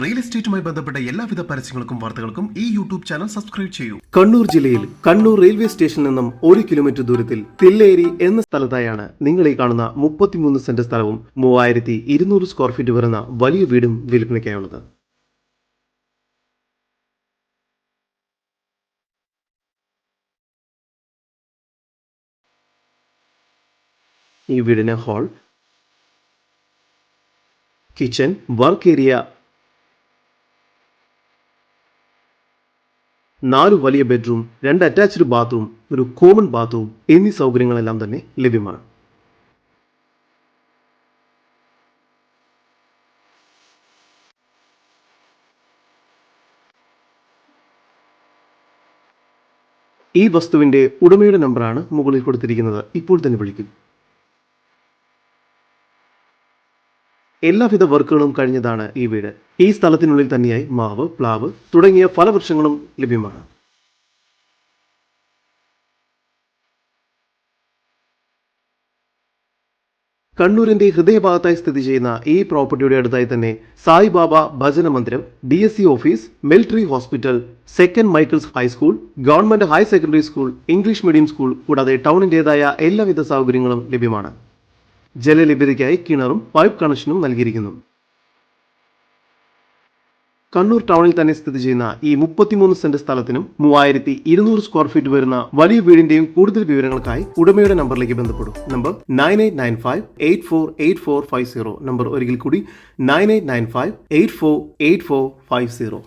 Real എസ്റ്റേറ്റുമായി ബന്ധപ്പെട്ട എല്ലാവിധ പരസ്യങ്ങൾക്കും വാർത്തകൾക്കും ഈ യൂട്യൂബ് ചാനൽ സബ്സ്ക്രൈബ് ചെയ്യൂ. കണ്ണൂർ ജില്ലയിൽ കണ്ണൂർ റെയിൽവേ സ്റ്റേഷനിൽ നിന്നും 1 കിലോമീറ്റർ ദൂരത്തിൽ തില്ലേരി എന്ന സ്ഥലത്തായാണ് നിങ്ങൾ ഈ കാണുന്ന 33 സെന്റ് സ്ഥലവും 3200 സ്ക്വയർ ഫീറ്റ് വരുന്ന വലിയ വീടും വിൽപ്പനയ്ക്കായുള്ളത്. ഈ വീടിന് ഹാൾ, കിച്ചൺ, വർക്ക് ഏരിയ, 4 വലിയ ബെഡ്റൂം, 2 അറ്റാച്ച്ഡ് ബാത്റൂം, ഒരു കോമൺ ബാത്റൂം എന്നീ സൗകര്യങ്ങളെല്ലാം തന്നെ ലഭ്യമാണ്. ഈ വസ്തുവിന്റെ ഉടമയുടെ നമ്പറാണ് മുകളിൽ കൊടുത്തിരിക്കുന്നത്. ഇപ്പോൾ തന്നെ വിളിക്കും. എല്ലാവിധ വർക്കുകളും കഴിഞ്ഞതാണ് ഈ വീട്. ഈ സ്ഥലത്തിനുള്ളിൽ തന്നെയായി മാവ്, പ്ലാവ് തുടങ്ങിയ ഫലവൃക്ഷങ്ങളും ലഭ്യമാണ്. കണ്ണൂരിന്റെ ഹൃദയഭാഗത്തായി സ്ഥിതി ചെയ്യുന്ന ഈ പ്രോപ്പർട്ടിയുടെ അടുത്തായി തന്നെ സായിബാബ ഭജന മന്ദിരം, DSC office, military hospital, second Michael's high school, government higher secondary school, English medium school കൂടാതെ ടൗണിന്റേതായ എല്ലാവിധ സൗകര്യങ്ങളും ലഭ്യമാണ്. ജലലഭ്യതയ്ക്കായി കിണറും പൈപ്പ് കണക്ഷനും നൽകിയിരിക്കുന്നു. കണ്ണൂർ ടൗണിൽ തന്നെ സ്ഥിതി ചെയ്യുന്ന ഈ 33 സെന്റ് സ്ഥലത്തിനും 3200 സ്ക്വയർ ഫീറ്റ് വരുന്ന വലിയ വീടിന്റെയും കൂടുതൽ വിവരങ്ങൾക്കായി ഉടമയുടെ നമ്പറിലേക്ക് ബന്ധപ്പെടും. നമ്പർ 9895848450. നമ്പർ ഒരിക്കൽ കൂടി 9895848450.